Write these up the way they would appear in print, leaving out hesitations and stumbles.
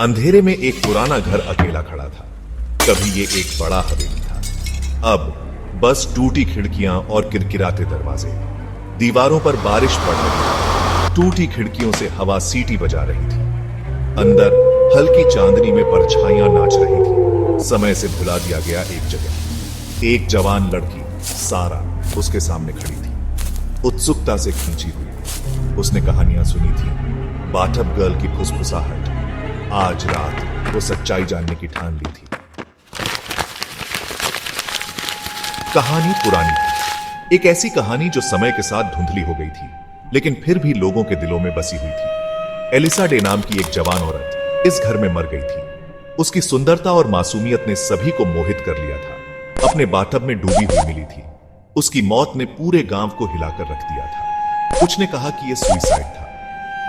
अंधेरे में एक पुराना घर अकेला खड़ा था। कभी ये एक बड़ा हवेली था, अब बस टूटी खिड़कियां और किरकिराते दरवाजे। दीवारों पर बारिश पड़ रही थी, टूटी खिड़कियों से हवा सीटी बजा रही थी। अंदर हल्की चांदनी में परछाइयां नाच रही थी। समय से भुला दिया गया एक जगह। एक जवान लड़की सारा उसके सामने खड़ी थी, उत्सुकता से खींची हुई। उसने कहानियां सुनी थी, बाथटब गर्ल की फुसफुसाहट। आज रात वो सच्चाई जानने की ठान ली थी। कहानी पुरानी थी, एक ऐसी कहानी जो समय के साथ धुंधली हो गई थी, लेकिन फिर भी लोगों के दिलों में बसी हुई थी। एलिसा डे नाम की एक जवान औरत इस घर में मर गई थी। उसकी सुंदरता और मासूमियत ने सभी को मोहित कर लिया था। अपने बाथटब में डूबी हुई मिली थी। उसकी मौत ने पूरे गांव को हिलाकर रख दिया था। कुछ ने कहा कि यह सुइसाइड था,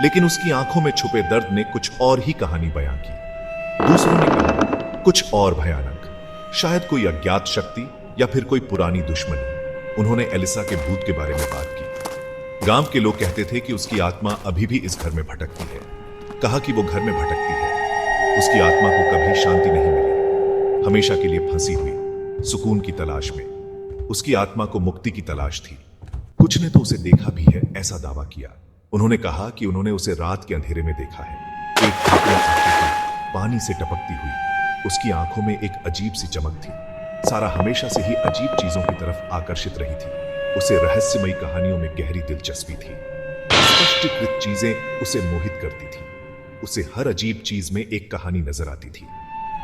लेकिन उसकी आंखों में छुपे दर्द ने कुछ और ही कहानी बयां की। दूसरों ने कहा कुछ और भयानक, शायद कोई अज्ञात शक्ति या फिर कोई पुरानी दुश्मनी। उन्होंने एलिसा के भूत के बारे में बात की। गांव के लोग कहते थे कि उसकी आत्मा अभी भी इस घर में भटकती है। कहा कि वो घर में भटकती है, उसकी आत्मा को कभी शांति नहीं मिली, हमेशा के लिए फंसी हुई, सुकून की तलाश में। उसकी आत्मा को मुक्ति की तलाश थी। कुछ ने तो उसे देखा भी है, ऐसा दावा किया। उन्होंने कहा कि उन्होंने उसे रात के अंधेरे में देखा है, एक खटिया आंखें पानी से टपकती हुई। उसकी आंखों में एक अजीब सी चमक थी। सारा हमेशा से ही अजीब चीजों की तरफ आकर्षित रही थी। उसे रहस्यमयी कहानियों में गहरी दिलचस्पी थी। स्पष्टीकृत चीजें उसे मोहित करती थी। उसे हर अजीब चीज में एक कहानी नजर आती थी।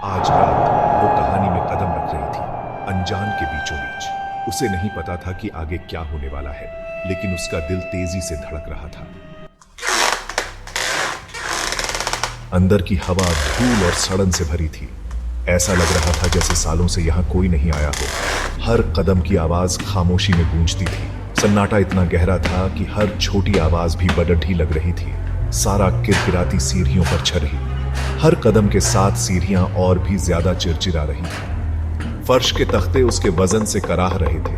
आज रात वो कहानी में कदम रख रही थी, अनजान के बीचों बीच। उसे नहीं पता था कि आगे क्या होने वाला है, लेकिन उसका दिल तेजी से धड़क रहा था। अंदर की हवा धूल और सड़न से भरी थी। ऐसा लग रहा था जैसे सालों से यहां कोई नहीं आया हो। हर कदम की आवाज खामोशी में गूंजती थी। सन्नाटा इतना गहरा था कि हर छोटी आवाज भी बड़ढ़ी लग रही थी। सारा किरकिराती सीढ़ियों पर छर रही। हर कदम के साथ सीढ़ियां और भी ज्यादा चिरचिरा रही थी। फर्श के तख्ते उसके वजन से कराह रहे थे।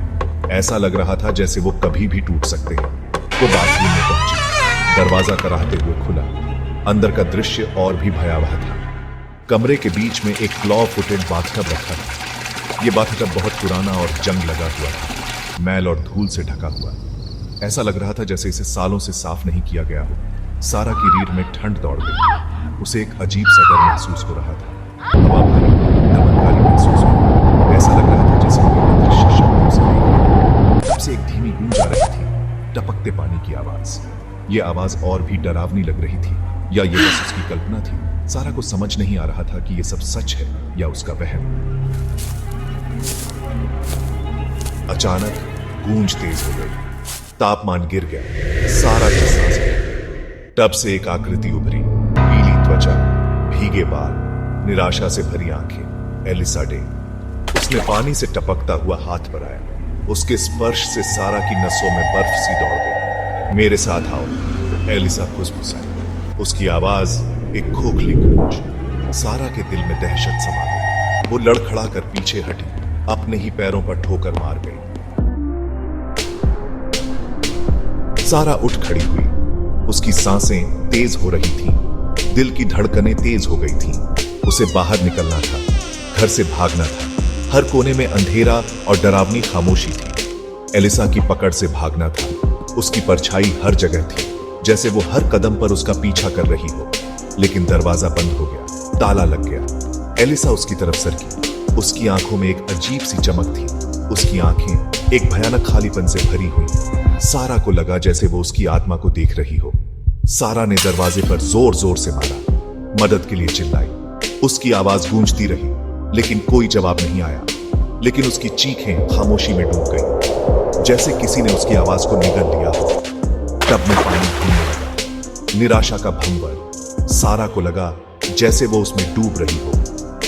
ऐसा लग रहा था जैसे वो कभी भी टूट सकते हैं। वो बाथरूम में पहुंची। दरवाजा कराहते हुए खुला। अंदर का दृश्य और भी भयावह था। कमरे के बीच में एक क्लॉ फुटेड बाथटब रखा था। यह बाथटब बहुत पुराना और जंग लगा हुआ था, मैल और धूल से ढका हुआ। ऐसा लग रहा था जैसे इसे सालों से साफ नहीं किया गया हो। सारा की रीढ़ में ठंड दौड़ गई। उसे एक अजीब सा डर महसूस हो रहा था। हवा भरी, दमनकारी महसूस हुई। ऐसा लग रहा था जैसे कोई अदृश्य शब्द उसे देख रहा है। तब से एक धीमी गूंज आ रही थी, टपकते पानी की आवाज। यह आवाज और भी डरावनी लग रही थी, या ये बस उसकी कल्पना थी। सारा को समझ नहीं आ रहा था कि यह सब सच है या उसका वहम। अचानक गूंज तेज हो गई, तापमान गिर गया। सारा की सांसें। तब से एक आकृति उभरी, पीली त्वचा, भीगे बाल, निराशा से भरी आंखें। Elisa Day. उसने पानी से टपकता हुआ हाथ बढ़ाया। उसके स्पर्श से सारा की नसों में बर्फ सी दौड़ गई। मेरे साथ आओ, एलिसा फुसफुसाई। उसकी आवाज एक खोखली गूंज। सारा के दिल में दहशत समा गई। वो लड़खड़ा कर पीछे हटी, अपने ही पैरों पर ठोकर मार गई। सारा उठ खड़ी हुई। उसकी सांसें तेज हो रही थीं, दिल की धड़कनें तेज हो गई थीं। उसे बाहर निकलना था, घर से भागना था। हर कोने में अंधेरा और डरावनी खामोशी थी। एलिसा की पकड़ से भागना था। उसकी परछाई हर जगह थी, जैसे वो हर कदम पर उसका पीछा कर रही हो। लेकिन दरवाजा बंद हो गया, ताला लग गया। एलिसा उसकी तरफ सरकी। उसकी आंखों में एक अजीब सी चमक थी। उसकी आंखें एक भयानक खालीपन से भरी हुई। सारा को लगा जैसे वो उसकी आत्मा को देख रही हो। सारा ने दरवाजे पर जोर जोर से मारा, मदद के लिए चिल्लाई। उसकी आवाज गूंजती रही, लेकिन कोई जवाब नहीं आया। लेकिन उसकी चीखें खामोशी में डूब गई, जैसे किसी ने उसकी आवाज को निगल लिया हो। टब में पानी घूमने लगा, निराशा का भंवर। सारा को लगा जैसे वो उसमें डूब रही हो।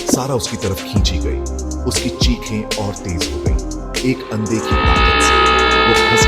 सारा उसकी तरफ खींची गई। उसकी चीखें और तेज हो गई। एक अनदेखी ताकत से वो फंस